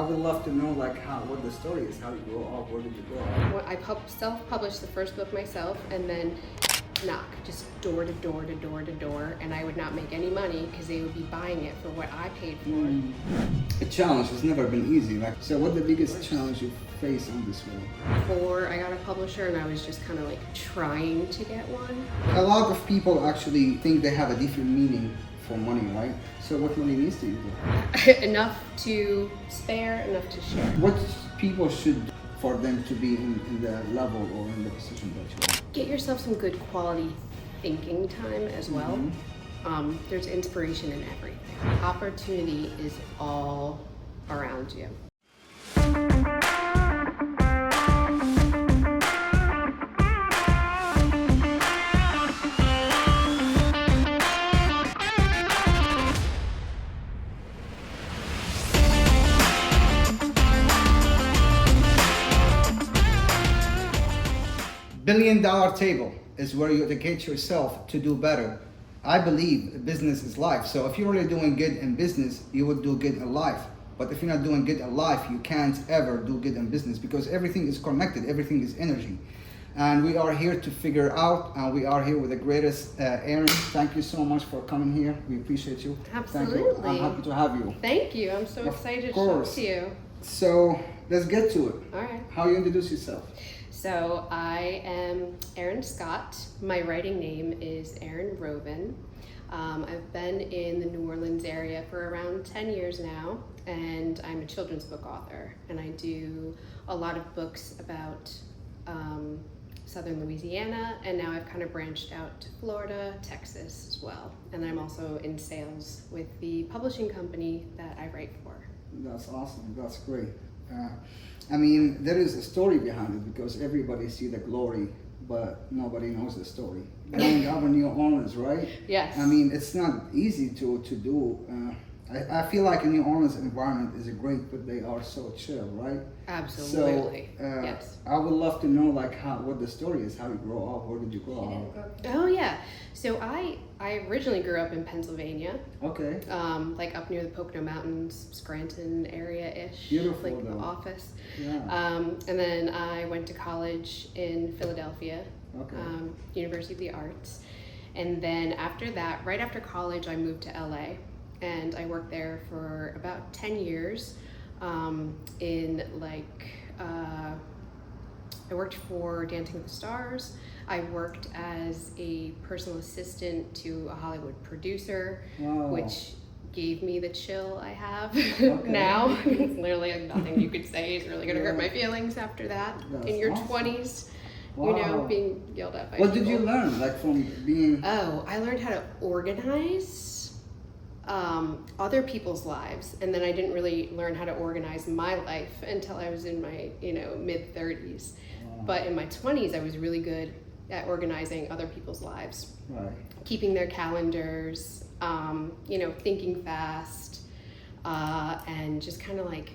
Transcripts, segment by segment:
would love to know like what the story is, how you grow up, where did you grow up? Well, I self-published the first book myself, and then knock, just door to door to door to door, and I would not make any money because they would be buying it for what I paid for. A challenge has never been easy. Like, so what's the biggest challenge you face on this way? Before I got a publisher, and I was just kind of like trying to get one. A lot of people actually think they have a different meaning for money, right? So what money means to you? Enough to spare, enough to share. What people should do for them to be in the level or in the position that you are? Get yourself some good quality thinking time as well. There's inspiration in everything. Opportunity is all around you. $1 billion table is where you educate yourself to do better. I believe business is life. So if you're really doing good in business, you would do good in life. But if you're not doing good in life, you can't ever do good in business because everything is connected, everything is energy. And we are here to figure out, and we are here with the greatest Erin. Thank you so much for coming here. We appreciate you. Absolutely. Thank you. I'm happy to have you. Thank you. I'm so excited to talk to you. So let's get to it. All right. How you introduce yourself? So I am Erin Scott. My writing name is Erin Rovin. I've been in the New Orleans area for around 10 years now, and I'm a children's book author. And I do a lot of books about Southern Louisiana, and now I've kind of branched out to Florida, Texas as well. And I'm also in sales with the publishing company that I write for. That's awesome. That's great. I mean, there is a story behind it because everybody see the glory, but nobody knows the story. Growing up in New Orleans, right? Yes. I mean, it's not easy to do. I feel like a New Orleans environment is great, but they are so chill, right? Absolutely. So, yes. I would love to know like what the story is, how you grow up, where did you grow up? Oh yeah. So I originally grew up in Pennsylvania. Okay. Like up near the Pocono Mountains, Scranton area-ish. Beautiful, like though. Office. Yeah. And then I went to college in Philadelphia, Okay. University of the Arts. And then after that, right after college, I moved to LA. And I worked there for about 10 years in like, I worked for Dancing with the Stars. I worked as a personal assistant to a Hollywood producer, Wow. which gave me the chill I have Okay. now. It's literally like nothing you could say is really gonna hurt Yeah. my feelings after that. That's In your awesome. 20s, Wow. you know, being yelled at by What did you people. learn like from being? Oh, I learned how to organize other people's lives, and then I didn't really learn how to organize my life until I was in my, mid 30s. But in my 20s, I was really good at organizing other people's lives, Right. keeping their calendars, thinking fast, and just kind of like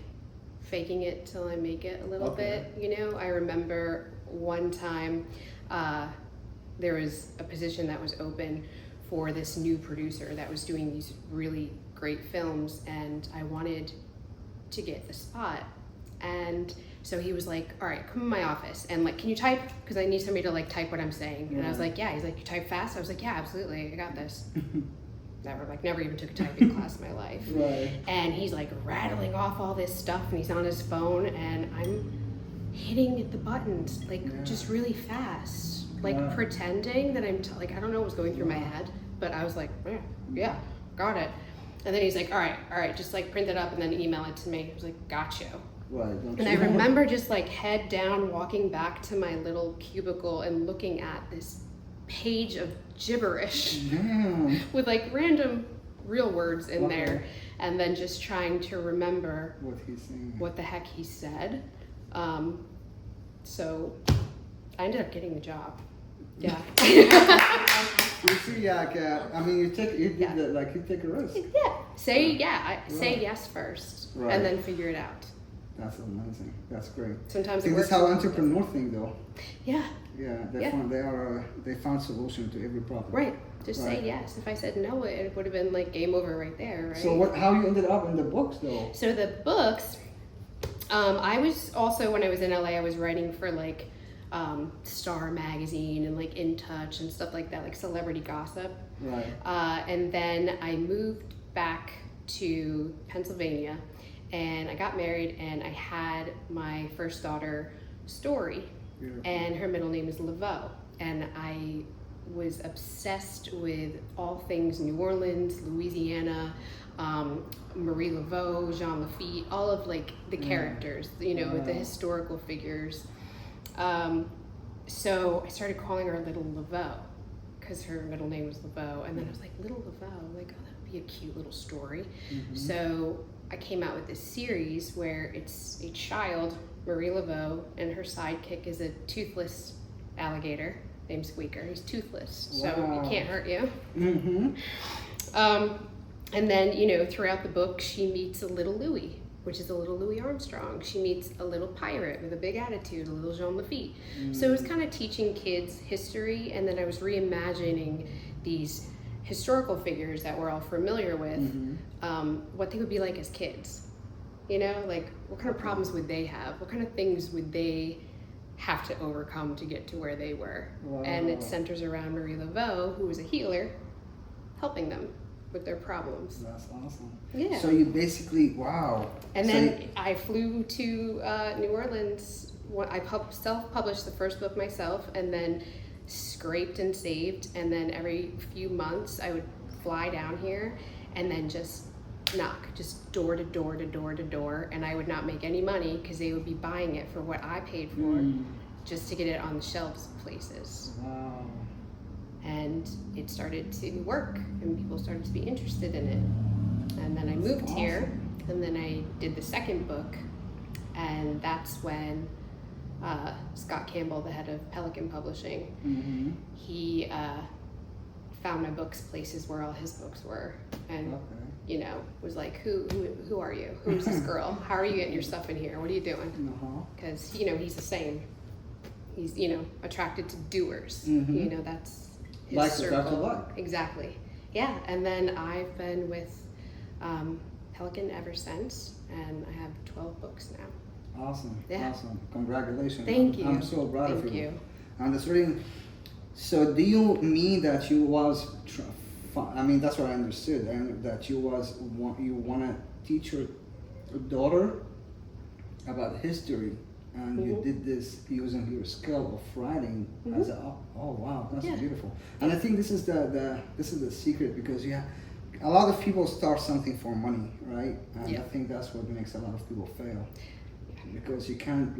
faking it till I make it a little Okay. bit. I remember one time there was a position that was open for this new producer that was doing these really great films, and I wanted to get the spot. And so he was like, all right, come in my office and like, can you type? Because I need somebody to like type what I'm saying. And I was like, yeah. He's like, you type fast? I was like, yeah, absolutely, I got this. Never even took a typing class in my life. Right. And he's like rattling off all this stuff, and he's on his phone, and I'm hitting the buttons like just really fast, like pretending that I'm like, I don't know what was going through my head, but I was like, yeah, got it. And then he's like, all right, just like print it up and then email it to me. I was like, got you. Right. And I remember just like head down, walking back to my little cubicle and looking at this page of gibberish Damn. with like random real words in Wow. there, and then just trying to remember What he's saying. what the heck he said. So I ended up getting the job. Yeah. You see, like, I mean, you take a risk. Yeah. Say yes first, Right. and then figure it out. That's amazing. That's great. Sometimes I think it works. that's how entrepreneur think though. Yeah. Yeah, Yeah. they found solution to every problem. Right. Just Right. say yes. If I said no, it would have been like game over right there. Right. So how you ended up in the books though? So the books, I was also, when I was in LA, I was writing for like Star Magazine and like In Touch and stuff like that, like celebrity gossip. Right. And then I moved back to Pennsylvania and I got married and I had my first daughter, Story. Beautiful. And her middle name is Laveau. And I was obsessed with all things New Orleans, Louisiana, Marie Laveau, Jean Lafitte, all of like the characters, you know, the historical figures. So I started calling her Little Laveau because her middle name was Laveau. And then I was like, Little Laveau, like, oh, that would be a cute little story. Mm-hmm. So I came out with this series where it's a child, Marie Laveau, and her sidekick is a toothless alligator named Squeaker. He's toothless, so he can't hurt you. Mm-hmm. And then, you know, throughout the book, she meets a little Louis, which is a little Louis Armstrong. She meets a little pirate with a big attitude, a little Jean Lafitte. Mm-hmm. So it was kind of teaching kids history, and then I was reimagining these historical figures that we're all familiar with, what they would be like as kids. You know, like what kind of problems would they have? What kind of things would they have to overcome to get to where they were? Wow. And it centers around Marie Laveau, who was a healer, helping them with their problems. That's awesome. Yeah. So you basically, wow. And then I flew to New Orleans. I self-published the first book myself, and then scraped and saved. And then every few months, I would fly down here, and then just knock, just door to door to door to door, and I would not make any money because they would be buying it for what I paid for, just to get it on the shelves of places. Wow. And it started to work, and people started to be interested in it. And then I moved here, and then I did the second book, and that's when Scott Campbell, the head of Pelican Publishing, he found my books places where all his books were, and you know, was like, who are you? Who's this girl? How are you getting your stuff in here? What are you doing? Because you know, he's the same. He's, you know, attracted to doers. You know, that's his like circle. Exactly. Yeah. And then I've been with Pelican ever since, and I have 12 books now. Awesome. Yeah. Awesome. Congratulations. Thank you. I'm so proud of you. Thank you. And it's really. So do you mean that you was? I mean, that's what I understood, and that you want to teach your daughter about history, and you did this using your skill of writing as a. Oh wow, that's beautiful. And I think this is the secret, because a lot of people start something for money, right? And I think that's what makes a lot of people fail, because you can't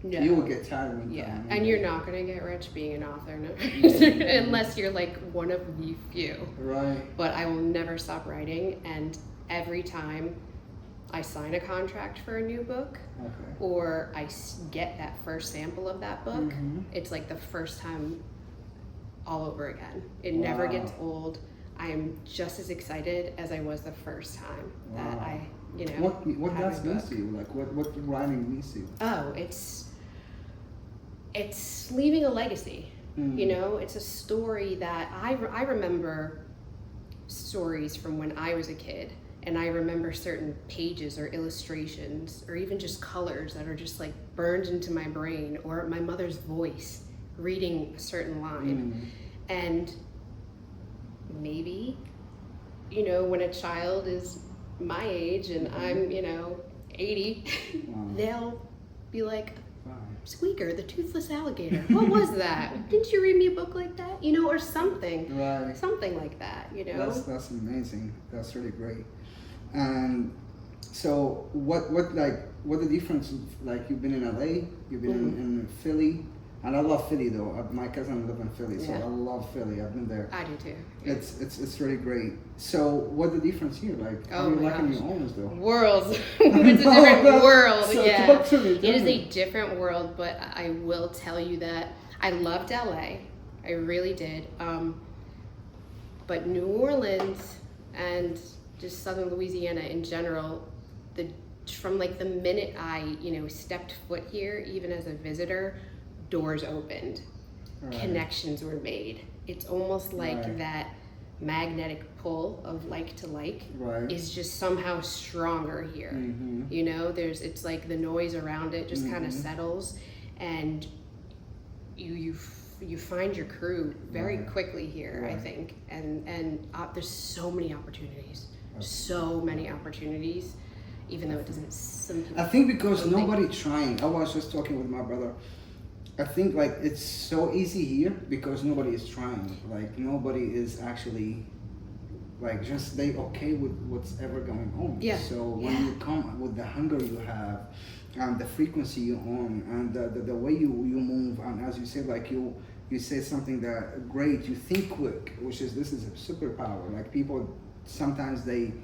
you will get tired of it. And you're not going to get rich being an author, no. Unless you're like one of the few. Right. But I will never stop writing, and every time I sign a contract for a new book, or I get that first sample of that book, it's like the first time all over again. It never gets old. I am just as excited as I was the first time that I, you know. What that means to you? Like what writing means to you? Oh, it's leaving a legacy. You know, it's a story that I remember stories from when I was a kid, and I remember certain pages or illustrations or even just colors that are just like burned into my brain, or my mother's voice reading a certain line. And maybe, you know, when a child is my age and I'm, you know, 80, they'll be like, Squeaker, the toothless alligator. What was that? Didn't you read me a book like that? You know, or something. Right. Something like that, you know? That's amazing. That's really great. And so what the difference, like you've been in LA, you've been in Philly, and I love Philly though. My cousin lives in Philly, so I love Philly. I've been there. I do too. Yeah. It's really great. So what the difference here? Like, how do you like New Orleans though? Worlds. It's a different world. So yeah. Talk to me, it is a different world, but I will tell you that I loved LA. I really did. But New Orleans and just Southern Louisiana in general, from like the minute I, you know, stepped foot here, even as a visitor, doors opened, connections were made. It's almost like that magnetic pull of like to like Right. is just somehow stronger here. You know, it's like the noise around it just kind of settles, and you find your crew very quickly here, I think, and there's so many opportunities, even though it doesn't. Some people I think because nobody trying. I was just talking with my brother. I think like it's so easy here because nobody is trying. Like nobody is actually like just they okay with what's ever going on. Yeah. So when you come with the hunger you have, and the frequency you're on, and the way you move, and as you said, like you say something that great. You think quick, which is this is a superpower. Like people sometimes they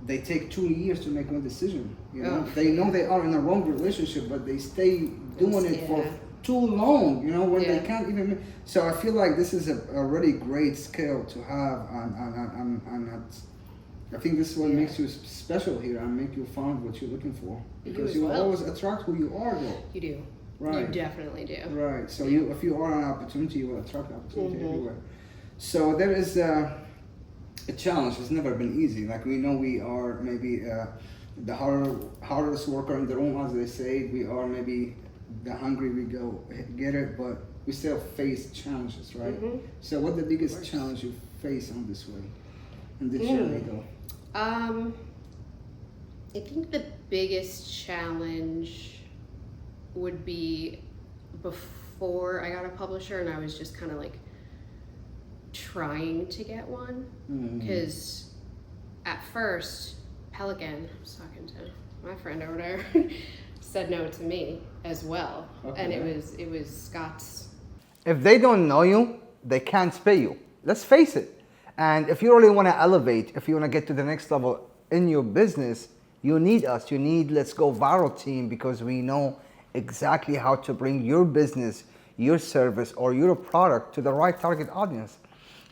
take 2 years to make one decision. You know, they know they are in a wrong relationship, but they stay doing it for too long. You know, when they can't even. So I feel like this is a really great skill to have, and I think this is what makes you special here and make you find what you're looking for, because you will always attract who you are, though. You do. Right. You definitely do. Right. So if you are an opportunity, you will attract opportunity everywhere. So there is a challenge. It's never been easy. Like we know we are maybe the hardest worker in the room, as they say. We are maybe the hungry we go get it, but we still face challenges, right? So what the biggest challenge you face on this way, in this journey, though? I think the biggest challenge would be before I got a publisher, and I was just kind of like trying to get one, because at first Pelican, I was talking to my friend over there, said no to me as well, and it was Scott's. If they don't know you, they can't pay you. Let's face it. And if you really want to elevate, if you want to get to the next level in your business, you need us. You need Let's Go Viral team, because we know exactly how to bring your business, your service, or your product to the right target audience.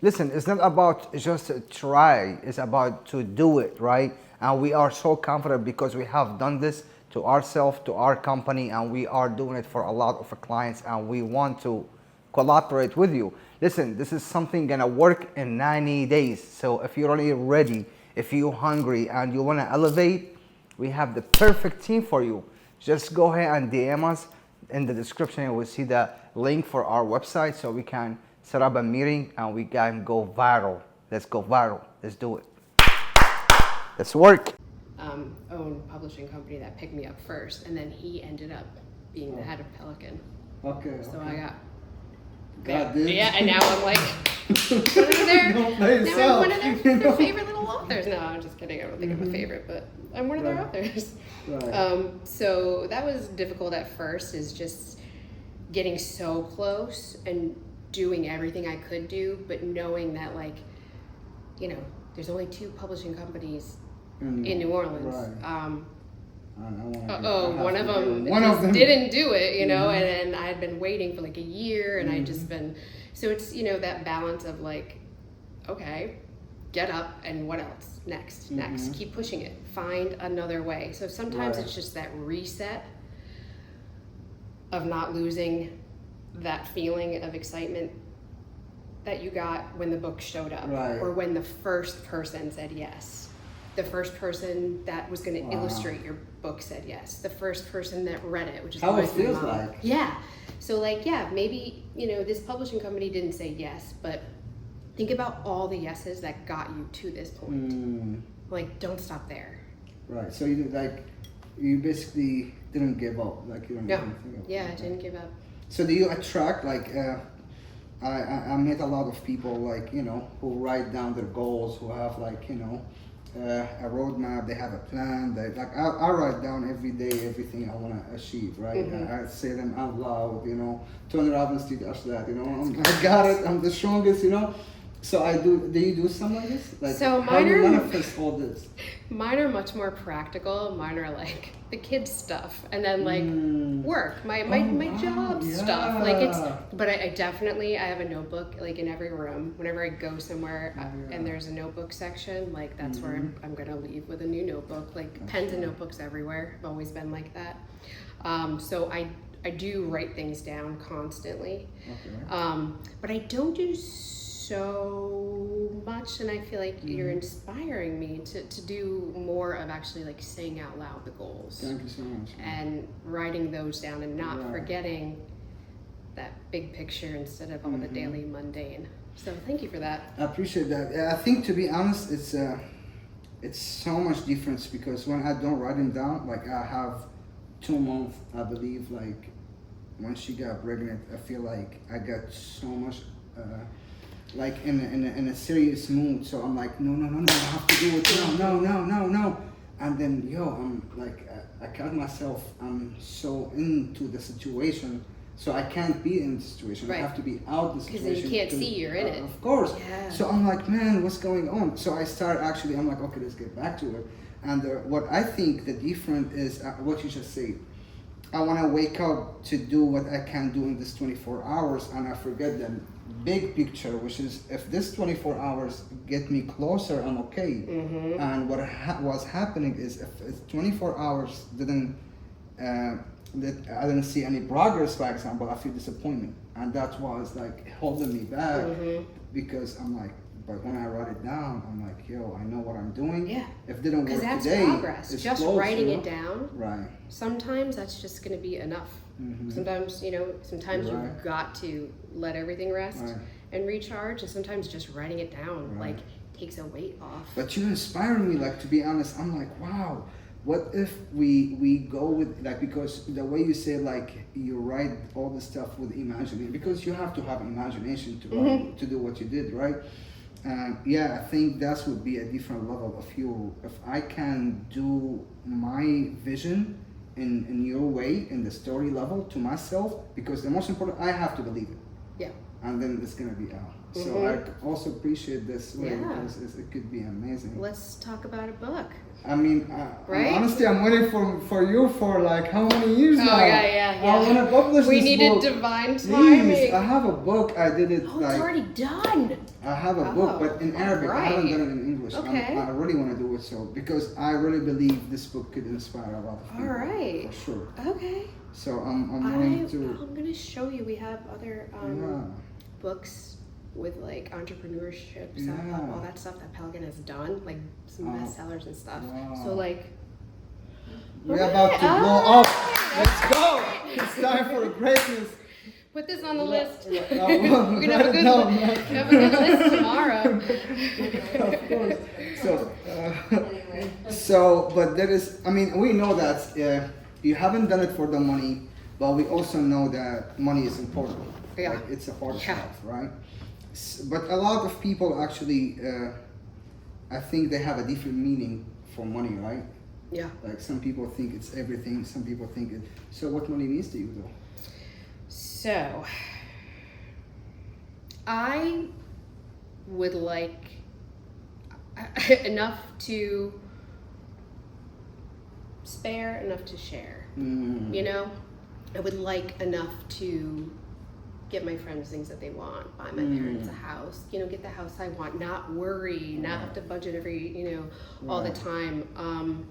Listen, it's not about just try, it's about to do it, right? And we are so confident because we have done this to ourselves, to our company, and we are doing it for a lot of our clients, and we want to collaborate with you. Listen, this is something gonna work in 90 days. So if you're really ready, if you're hungry and you wanna elevate, we have the perfect team for you. Just go ahead and DM us. In the description, you will see the link for our website, so we can set up a meeting and we can go viral. Let's go viral. Let's do it. Let's work. Own publishing company that picked me up first, and then he ended up being the head of Pelican. Okay. So I got. God, dude. Yeah, and now I'm like one of their favorite little authors. No, I'm just kidding. I don't think I'm a favorite, but I'm one of their authors. Right. So that was difficult at first, is just getting so close and doing everything I could do, but knowing that, like, you know, there's only 2 publishing companies in New Orleans. Right. One of them didn't do it, you know, and I had been waiting for like a year, and I'd just been, so it's, you know, that balance of like, okay, get up, and what else? Next, keep pushing it, find another way. So sometimes it's just that reset of not losing that feeling of excitement that you got when the book showed up, or when the first person said yes. The first person that was going to illustrate your book said yes. The first person that read it, which is how it always my feels mom. like. Yeah. So like, yeah, maybe, you know, this publishing company didn't say yes, but think about all the yeses that got you to this point. Like, don't stop there. Right. So you basically didn't give up. Like you don't. I didn't give up. So do you attract like? I met a lot of people, like, you know, who write down their goals, who have like, you know, a roadmap. They have a plan. They like I write down every day everything I want to achieve. Right. I say them out loud. You know, Tony Robbins did us that. You know, I got it. I'm the strongest. You know. So I do. Do you do something like this? Like, so how do you manifest all this? Mine are much more practical. Mine are like the kids stuff, and then like work, my job stuff. Like it's. But I definitely I have a notebook like in every room. Whenever I go somewhere and there's a notebook section, like that's where I'm gonna leave with a new notebook. Like pens and notebooks everywhere. I've always been like that. So I do write things down constantly. But I don't do so much, and I feel like you're inspiring me to do more of actually like saying out loud the goals. Thank you so much. And writing those down and not Right. forgetting that big picture instead of all the daily mundane. So thank you for that. I appreciate that. I think, to be honest, it's so much difference because when I don't write them down, like I have 2 months, I believe, like when she got pregnant, I feel like I got so much, like in a serious mood. So I'm like, no, I have to do it now, no. And then, I'm like, I count myself, I'm so into the situation. So I can't be in the situation. Right. I have to be out the situation. Because you can't see you're in it. Of course. Yeah. So I'm like, man, what's going on? So I start actually, I'm like, okay, let's get back to it. And what I think the different is what you just said. I want to wake up to do what I can do in this 24 hours, and I forget the big picture, which is if this 24 hours get me closer, I'm okay. And what was happening is if it's 24 hours didn't. That I didn't see any progress, for example, I feel disappointment, and that was like holding me back because I'm like, but when I write it down, I'm like, I know what I'm doing. Yeah. If it didn't work that's today, progress. it's Just close, writing it down. Right. Sometimes that's just going to be enough. Sometimes, sometimes you've got to let everything rest and recharge, and sometimes just writing it down like takes a weight off. But you inspire me, like, to be honest, I'm like, wow. What if we go with, like, because the way you say, like, you write all the stuff with imagination, because you have to have imagination to write, to do what you did, right? I think that would be a different level of you. If I can do my vision in your way, in the story level to myself, because the most important, I have to believe it. Yeah. And then it's gonna be out. So I also appreciate this way because it could be amazing. Let's talk about a book. I mean, Right? honestly, I'm waiting for you for like how many years now? Yeah. I want to publish We this needed book. divine Please, timing. I have a book. I did it It's like already done. I have a book, but in Arabic. I haven't done it in English. Okay. I really want to do it so because I really believe this book could inspire a lot of people. All right. For sure. Okay. So I'm willing to. I'm gonna show you. We have other books with like entrepreneurship stuff, all that stuff that Pelican has done, like some bestsellers and stuff. Wow. So like, We're about to blow up. Let's go. It's time for greatness. put this on the list. We're We're gonna have a good one. Have a good list tomorrow. Of course. But there is, I mean, we know that you haven't done it for the money, but we also know that money is important. Yeah. Like, it's a part of life, right? But a lot of people actually, I think they have a different meaning for money, right? Yeah. Like some people think it's everything, some people think it. So what money means to you though? So, I would like enough to spare, enough to share. You know, I would like enough to get my friends things that they want, buy my parents a house, get the house I want, not worry, not have to budget every, all the time.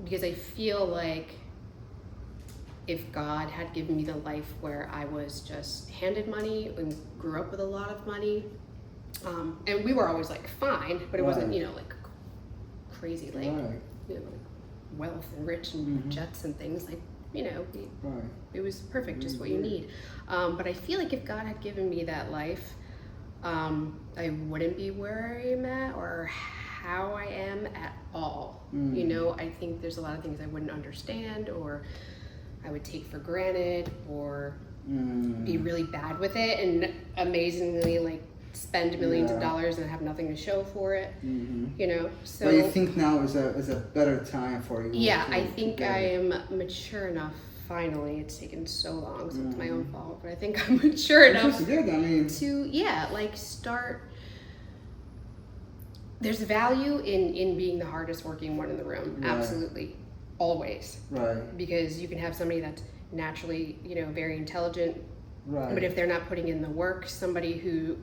Because I feel like if God had given me the life where I was just handed money and grew up with a lot of money, and we were always like fine, but it wasn't, like crazy, like, like wealth and rich and jets and things, like, it was perfect, just what you need. But I feel like if God had given me that life, I wouldn't be where I am at or how I am at all. I think there's a lot of things I wouldn't understand or I would take for granted or be really bad with it and amazingly like spend millions of dollars and have nothing to show for it. So but you think now is a better time for you? Yeah, I think I am mature enough. Finally, it's taken so long, so it's my own fault. But I think I'm mature enough to start. There's value in being the hardest working one in the room. Absolutely, always. Right. Because you can have somebody that's naturally, very intelligent. Right. But if they're not putting in the work, somebody who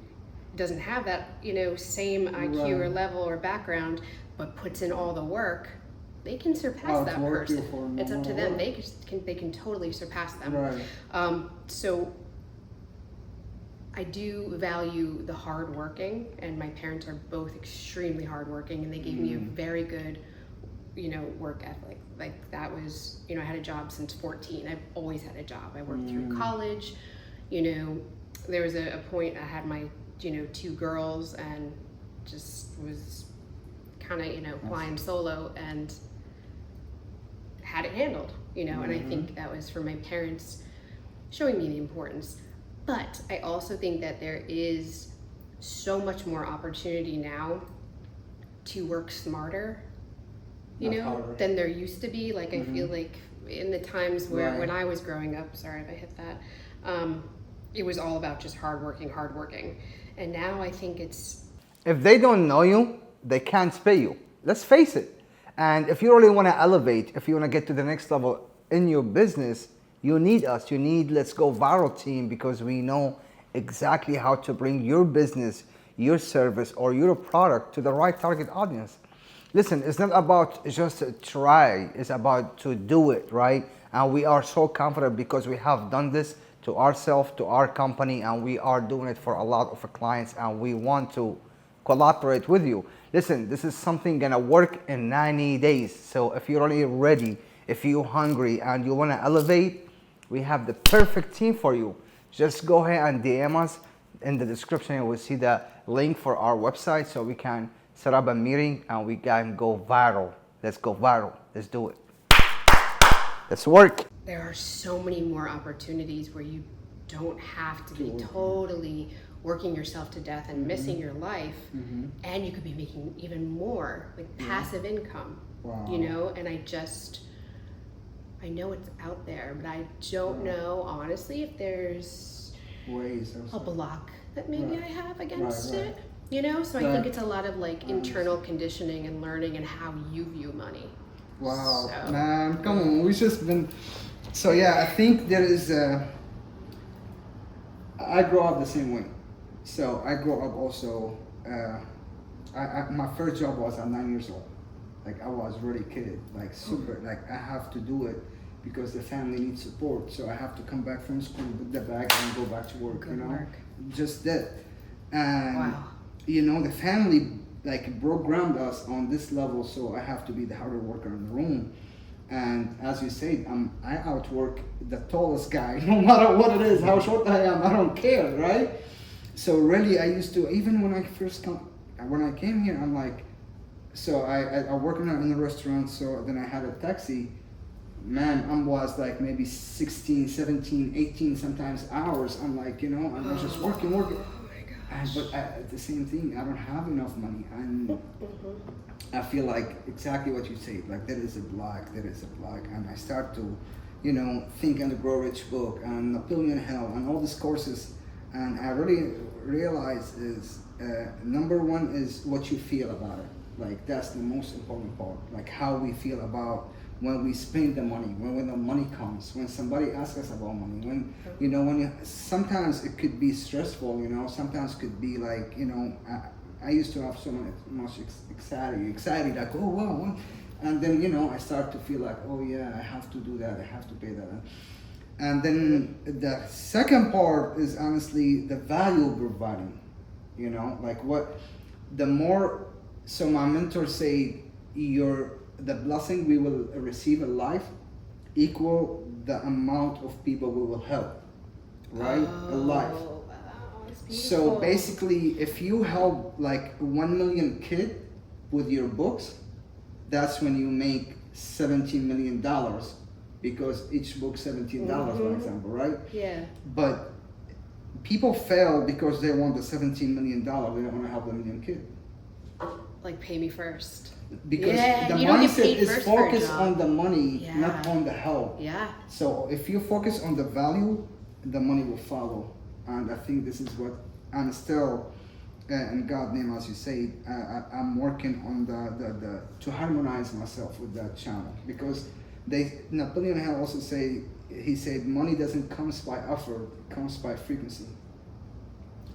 doesn't have that, same IQ or level or background, but puts in all the work, they can surpass that person. It's up to them. They can totally surpass them. Right. So I do value the hard working, and my parents are both extremely hardworking, and they gave me a very good, work ethic. Like that was, I had a job since 14. I've always had a job. I worked through college. There was a point I had my, 2 girls and just was kind of, flying solo and had it handled, and I think that was for my parents showing me the importance. But I also think that there is so much more opportunity now to work smarter, than there used to be. Like I feel like in the times where when I was growing up, sorry if I hit that, it was all about just hard working. And now I think it's... If they don't know you, they can't pay you. Let's face it. And if you really want to elevate, if you want to get to the next level in your business, you need us. You need Let's Go Viral team, because we know exactly how to bring your business, your service, or your product to the right target audience. Listen, it's not about just try, it's about to do it, right? And we are so confident because we have done this to ourselves, to our company, and we are doing it for a lot of our clients, and we want to collaborate with you. Listen, this is something gonna work in 90 days. So if you're really ready, if you're hungry and you wanna elevate, we have the perfect team for you. Just go ahead and DM us. In the description, you will see the link for our website so we can set up a meeting and we can go viral. Let's go viral. Let's do it. Let's work. There are so many more opportunities where you don't have to be totally working yourself to death and missing your life, and you could be making even more, like passive income. And I know it's out there, but I don't know honestly if there's ways a block that maybe I have against it. So I think it's a lot of like internal conditioning and learning and how you view money. Wow, so. Man, come on, we've just been. So yeah, I think there is I grew up the same way. So I grew up also, my first job was at 9 years old. Like I was really kid, like super, like I have to do it because the family needs support. So I have to come back from school with the bag and go back to work, just that. And the family like programmed us on this level, so I have to be the harder worker in the room. And as you said, I outwork the tallest guy, no matter what it is, how short I am, I don't care, right? So really, I used to, even when I came here, I'm like, so I work in a restaurant, so then I had a taxi. Man, I was like maybe 16, 17, 18 sometimes hours. I'm like, I was just working. But at the same thing, I don't have enough money, and I feel like exactly what you say. Like there is a block, and I start to, think on the Grow Rich book and Napoleon Hill and all these courses, and I really realize is number one is what you feel about it. Like that's the most important part. Like how we feel about when we spend the money, when the money comes, when somebody asks us about money, when sometimes it could be stressful, sometimes it could be like, I used to have so much excited, like, oh wow, and then, I start to feel like, oh yeah, I have to do that, I have to pay that. And then the second part is honestly the value we're providing, like so my mentor said, the blessing we will receive in life equal the amount of people we will help, right? In life. Wow, so basically, if you help like 1 million kids with your books, that's when you make $17 million, because each book $17, for example, right? Yeah. But people fail because they want the $17 million. They don't want to help a million kids. Like pay me first. Because the mindset is focused on the money, not on the help. Yeah. So if you focus on the value, the money will follow. And I think this is what I'm still, in God's name, as you say, I'm working on the to harmonize myself with that channel, because Napoleon Hill also he said money doesn't come by effort, it comes by frequency.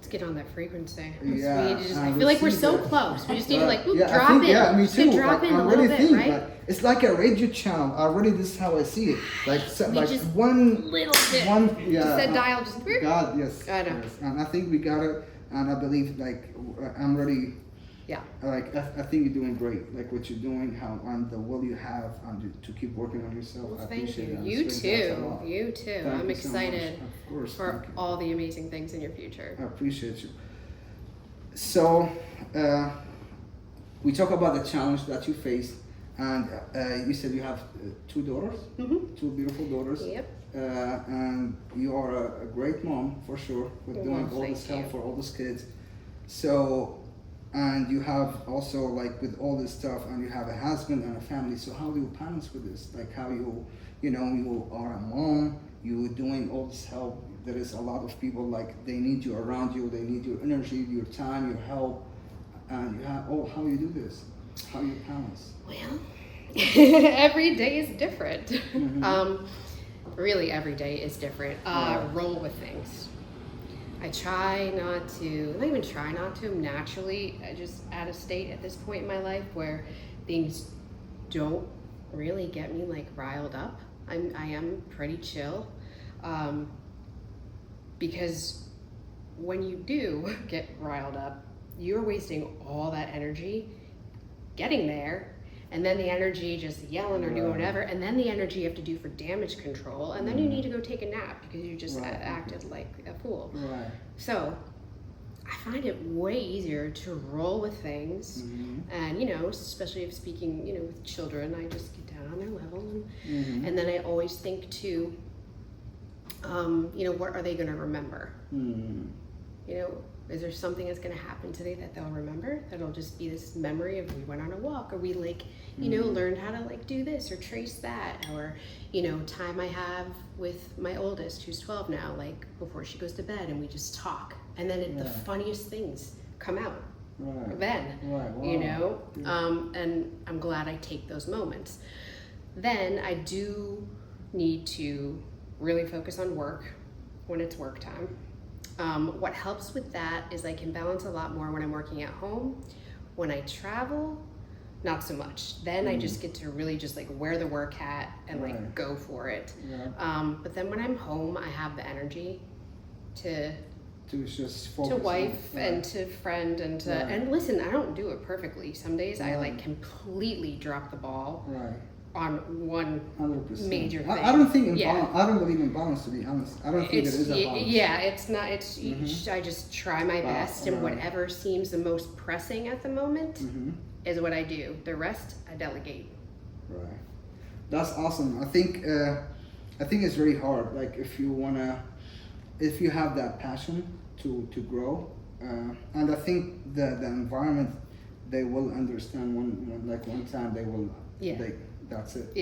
Let's get on that frequency. Yeah, We just, I feel like we're so close. We just need to like yeah, drop I think, in. Yeah, me Just too. drop Like, in I a little really bit, think right? like, it's like a radio channel. Already, this is how I see it. Like, We like just one little bit. yeah. Just that dial just. God, yes. I know. Yes. And I think we got it. And I believe like I'm ready. Yeah. Like I think you're doing great. Like what you're doing, how and the will you have to keep working on yourself. Well, I thank appreciate you. that. You It's really helps a too. lot. You too. Thank I'm you so much. excited Of course. for Thank you. all the amazing things in your future. I appreciate you. So, we talk about the challenge that you faced, and you said you have two daughters, two beautiful daughters. Yep. And you are a great mom for sure, with Well, doing all thank this help you. for all those kids. So, and you have also like with all this stuff, and you have a husband and a family. So how do you balance with this? Like how you are a mom, you doing all this help. There is a lot of people like they need you around you. They need your energy, your time, your help, and you have how you do this? How you balance? Well, every day is different. Mm-hmm. Really, every day is different. Right. Roll with things. I try not to, not even try not to, naturally, I just at a state at this point in my life where things don't really get me like riled up. I am pretty chill. Because when you do get riled up, you're wasting all that energy getting there, and then the energy just yelling or doing whatever, and then the energy you have to do for damage control, and then you need to go take a nap because you just acted like a fool. Right. So I find it way easier to roll with things, and especially if speaking with children, I just get down on their level, and then I always think too, what are they going to remember? Is there something that's going to happen today that they'll remember? That'll just be this memory of we went on a walk, or we learned how to like do this or trace that, or time I have with my oldest who's 12 now, like before she goes to bed, and we just talk, and then the funniest things come out. Then, and I'm glad I take those moments. Then I do need to really focus on work when it's work time. What helps with that is I can balance a lot more when I'm working at home. When I travel, not so much. Then I just get to really just like wear the work hat and like go for it. But then when I'm home, I have the energy to just focus to wife and to friend and to and listen. I don't do it perfectly. Some days I like completely drop the ball. On one 100%. major thing. I don't think I don't believe in balance, to be honest. I don't think there is a balance. Yeah, it's not. It's I just try my best, and whatever seems the most pressing at the moment is what I do. The rest I delegate. Right. That's awesome. I think it's very hard. Like if you have that passion to grow, and I think the environment, they will understand one time they will. That's it.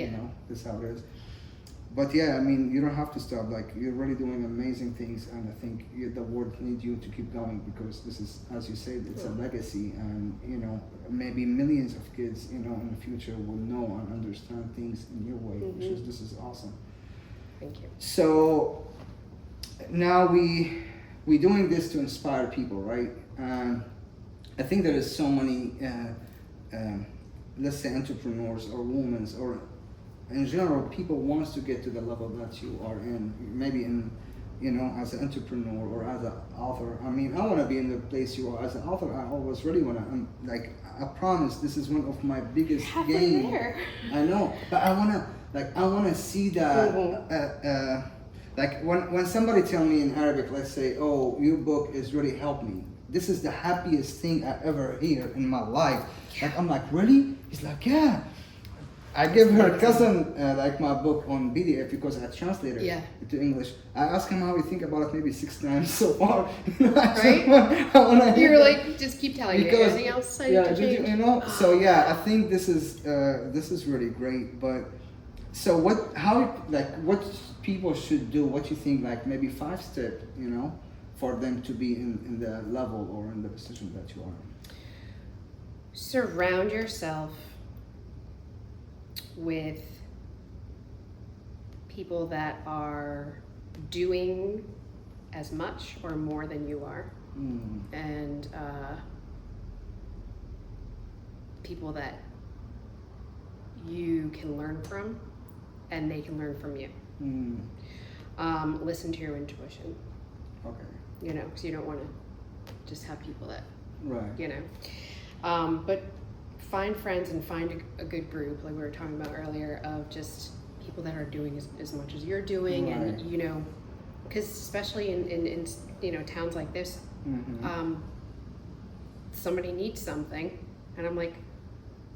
That's how it is. But I mean, you don't have to stop. Like you're really doing amazing things, and I think the world needs you to keep going, because this is, as you said, it's a legacy, and maybe millions of kids, in the future will know and understand things in your way, this is awesome. Thank you. So now we're doing this to inspire people, right? I think there is so many. Let's say entrepreneurs or women, or in general people wants to get to the level that you are in, maybe in as an entrepreneur or as an author. I mean, I want to be in the place you are as an author. I always really want to, I promise this is one of my biggest gains. I know, but I want to see that like when somebody tell me in Arabic, let's say, oh, your book has really helped me, this is the happiest thing I ever hear in my life. Like I'm like, really? He's like, yeah. I give her cousin my book on PDF because I translated it to English. I asked him how he think about it maybe 6 times so far. Right? You're like, just keep telling me. Anything else I need to change? So I think this is really great. But so what people should do? What you think? Like maybe 5 steps, for them to be in the level or in the position that you are in. Surround yourself with people that are doing as much or more than you are. and people that you can learn from and they can learn from you. Listen to your intuition. Okay. You know, because you don't want to just have people that, Right. you know. But find friends and find a good group, like we were talking about earlier, of just people that are doing as much as you're doing. Right. And, you know, because especially in you know, towns like this, somebody needs something, and I'm like,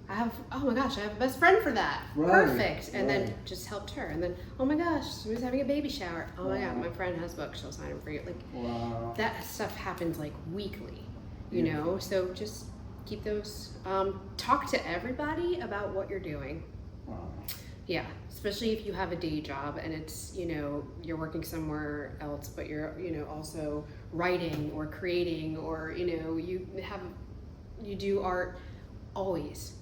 oh my gosh, I have a best friend for that. Right, Perfect. And then just helped her. And then, oh my gosh, somebody's having a baby shower. Oh my God, my friend has books. She'll sign them for you. Like, that stuff happens like weekly, you know? So just keep those, talk to everybody about what you're doing. Yeah, especially if you have a day job and it's, you know, you're working somewhere else, but you're, you know, also writing or creating, or, you know, you do art. Always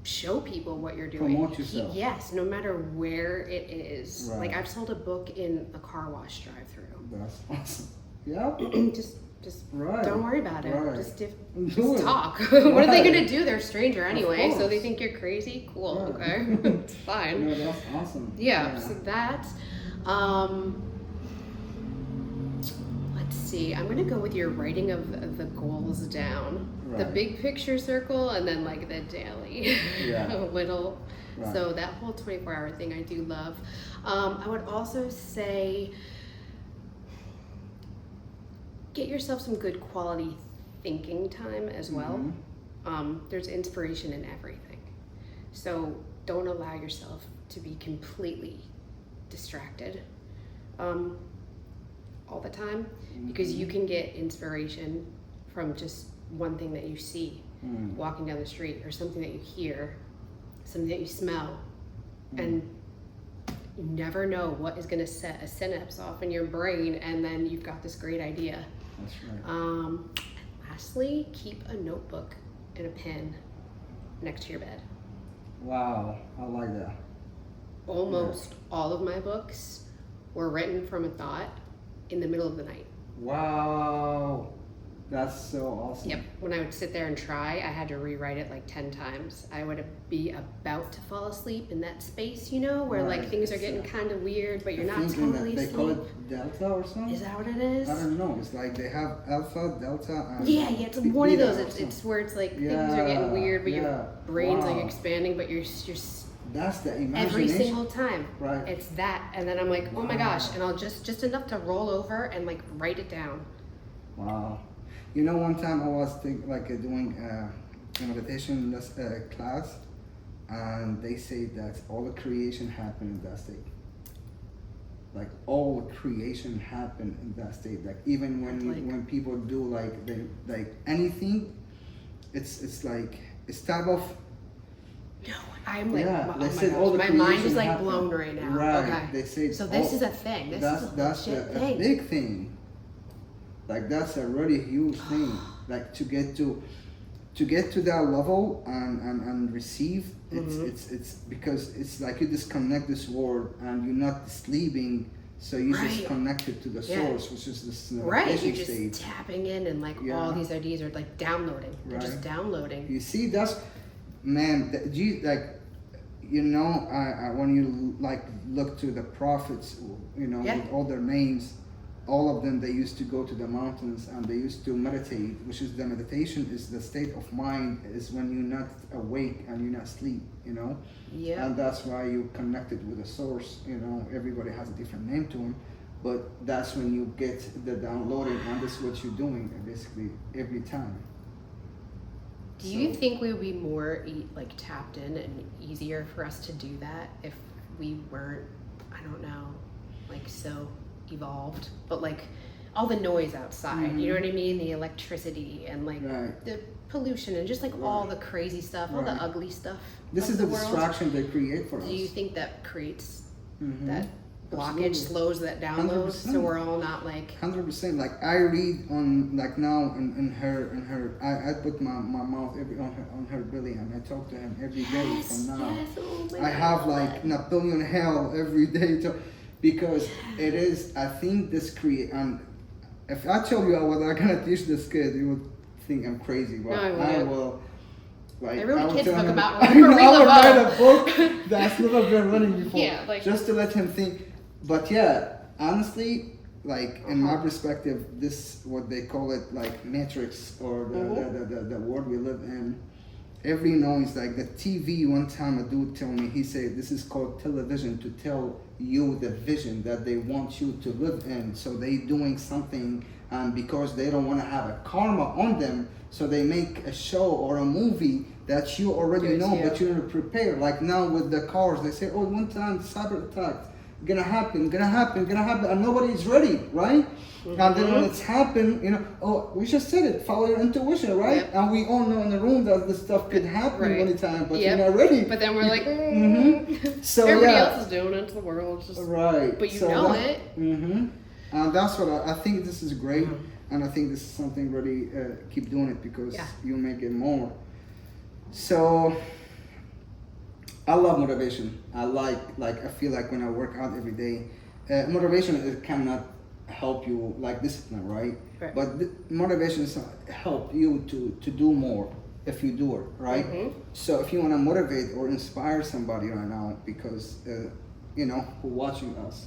show people what you're doing. Promote yourself. Yes, no matter where it is. Right. Like, I've sold a book in a car wash drive-through. That's awesome. Yeah. just Right. don't worry about it. Right. Just Do it. talk. What are they Right. gonna do? They're a stranger anyway, so they course. think you're crazy. Cool. Right. Okay, it's fine. No, that's awesome. Yeah. So that. Let's see. I'm gonna go with your writing of the goals down. The Right. big picture circle, and then like the daily little. Right. So that whole 24-hour thing I do love. I would also say get yourself some good quality thinking time as well. There's inspiration in everything. So don't allow yourself to be completely distracted all the time, because you can get inspiration from just one thing that you see walking down the street, or something that you hear, something that you smell, and you never know what is going to set a synapse off in your brain, and then you've got this great idea. That's right. Lastly, keep a notebook and a pen next to your bed. Wow, I like that. Almost all of my books were written from a thought in the middle of the night. Wow, that's so awesome. Yep. When I would sit there and try, I had to rewrite it like 10 times. I would be about to fall asleep in that space, you know, where like things are getting kind of weird, but you're not totally They asleep. call it delta or something? Is that what it is? I don't know. It's like they have alpha, delta, and Yeah, it's one of beta those. or It's where it's like things Yeah, are getting weird, but your yeah. brain's Wow. like expanding, but you're That's the imagination. every single time. Right. It's that, and then I'm like, oh my Wow. gosh, and I'll just enough to roll over and like write it down. Wow. You know, one time I was doing a meditation class, and they say that all the creation happened in that state. Like all the creation happened in that state. Like even when people do like anything, it's like it's type of. No, I'm like, Yeah, oh they my said gosh, all the my mind is creation like happened. blown right now. Right. Okay. They say So this is a thing. This is a that's legit a thing. big thing. Like that's a really huge thing. Like to get to that level and receive it's because it's like you disconnect this world and you're not sleeping, so you just connected to the source, which is this meditation You're just state. tapping in, and like all these ideas are like downloading. They're just downloading. You see, that's man. You know, when you like look to the prophets, you know, with all their names, all of them, they used to go to the mountains and they used to meditate, which is the meditation is the state of mind, is when you're not awake and you're not asleep, you know? Yeah. And that's why you connected with the source, you know? Everybody has a different name to them, but that's when you get the downloading, and that's what you're doing basically every time. Do you think we would be more like tapped in and easier for us to do that if we weren't, I don't know, like so evolved, but like all the noise outside, you know what I mean? The electricity and like the pollution and just like all the crazy stuff, all the ugly stuff. This is the distraction they create for us. Do you think that creates that blockage, Absolutely. slows that download, 100%. so we're all not like 100%. Like I read on like now in her I put my mouth on her belly and I talk to him every day from now. Oh my I have like Napoleon Hill every day because it is, I think this create, and if I told you what I'm gonna teach this kid, you would think I'm crazy. But No, I I wouldn't. will. Like, I wrote I a will kid's tell book him, about I will write Read a book that's never been running before. Yeah, like- just to let him think. But yeah, honestly, like in my perspective, this what they call it, like matrix, or the world we live in. Every noise, like the TV. One time, a dude told me, he said, "This is called television to tell you the vision that they want you to live in." So they doing something, because they don't want to have a karma on them. So they make a show or a movie that you already Good, know, yeah. but you're not prepared. Like now with the cars, they say, "Oh, one time cyber attack, gonna happen, and nobody's ready, right?" And then when it's happened, oh, we just said it, follow your intuition, right? Yep. And we all know in the room that this stuff could happen Right. anytime, but Yep. you're not ready. But then we're like, So everybody yeah, else is doing it. The world's just right. But you So know that- it. And that's what I think. This is great, and I think this is something really keep doing it because Yeah. you make it more. So I love motivation. I feel like when I work out every day, motivation it cannot help you like discipline, right? Right. But motivation is help you to do more if you do it, right? So if you want to motivate or inspire somebody right now, because who watching us,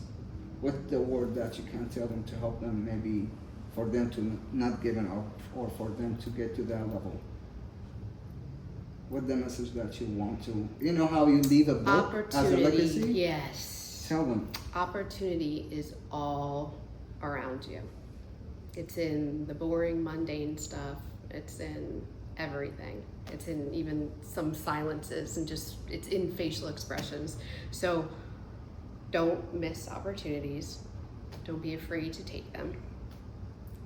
what the word that you can tell them to help them, maybe for them to not give up or for them to get to that level. What the message that you want to, how you leave a book as a Opportunity. legacy? Yes. Tell them. Opportunity is all around you. It's in the boring, mundane stuff. It's in everything. It's in even some silences and just it's in facial expressions. So don't miss opportunities. Don't be afraid to take them.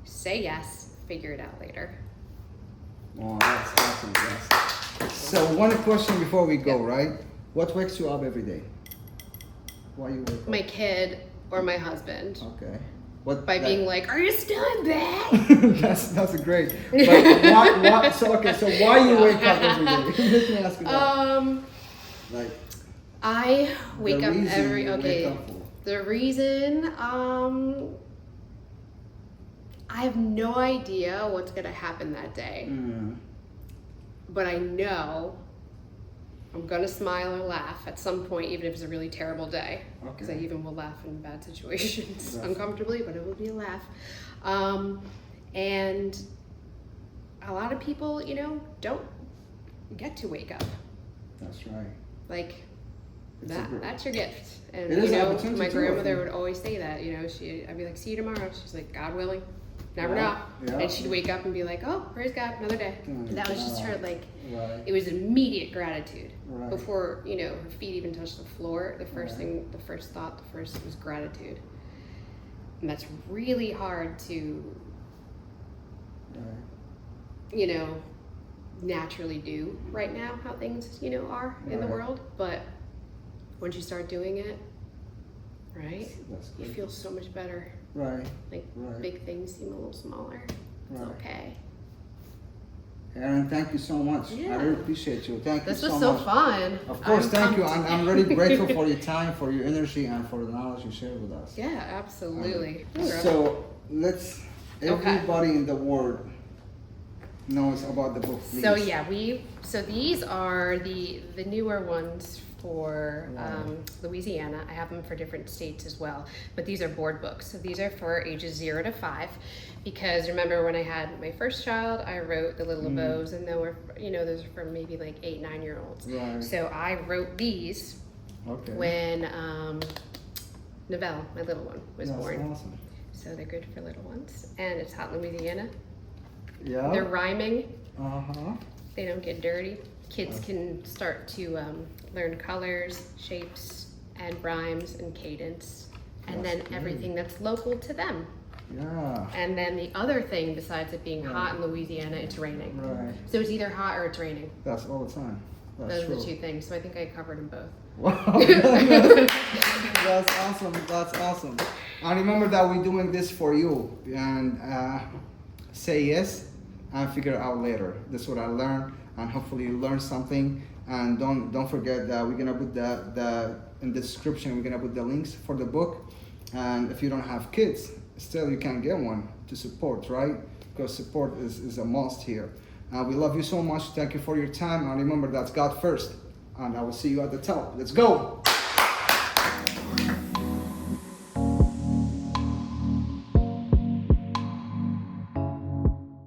Say yes, figure it out later. Oh, that's awesome. Yes. So one question before we go, right? What wakes you up every day? Why you wake up? My kid or my husband. Okay. What By being like, are you still in bed? that's a great. But why? So why you wake up every day? Let me ask you that. Like I wake the up reason every you okay. wake up for. The reason I have no idea what's gonna happen that day. But I know I'm gonna smile or laugh at some point, even if it's a really terrible day. Because I even will laugh in bad situations uncomfortably, but it will be a laugh. And a lot of people, don't get to wake up. That's right. Like It's that's your gift. And It is an opportunity my too, grandmother I think. would always say that. I'd be like, see you tomorrow. She's like, God willing. Never Yeah, know. yeah. And she'd wake up and be like, oh, praise God, another day. And that was just her, like, Right. it was immediate gratitude. Right. Before, her feet even touched the floor, the first was gratitude. And that's really hard to, Right. naturally do right now, how things, are in the Right. world. But once you start doing it, right, That's you great. feel so much better. Right. Like, Right. big things seem a little smaller. It's Right. okay. Erin, thank you so much. Yeah. I really appreciate you. Thank This you was so so much. fun. Of course, thank you. pumped. I'm really grateful for your time, for your energy, and for the knowledge you shared with us. Yeah, absolutely. So let's everybody in the world knows about the book, please. So yeah, so these are the newer ones for Louisiana. I have them for different states as well, but these are board books. So these are for ages 0 to 5, because remember when I had my first child, I wrote The Little LeBeaus, and those are for maybe like 8, 9-year-olds. Right. So I wrote these when Novelle, my little one, was That's born. awesome. So they're good for little ones, and it's hot in Louisiana. Yeah. They're rhyming. Uh-huh. They don't get dirty. Kids can start to learn colors, shapes, and rhymes and cadence, and That's then great. everything that's local to them. Yeah. And then the other thing, besides it being hot in Louisiana, it's raining. Right. So it's either hot or it's raining. That's all the time. That's Those true. are the two things. So I think I covered them both. Wow. That's awesome. That's awesome. And remember that we're doing this for you. And say yes and figure it out later. This is what I learned, and hopefully you learn something. And don't forget that we're gonna put the in the description. We're gonna put the links for the book. And if you don't have kids, still you can't get one to support, right? Because support is a must here. We love you so much. Thank you for your time. And remember, that's God first. And I will see you at the top. Let's go.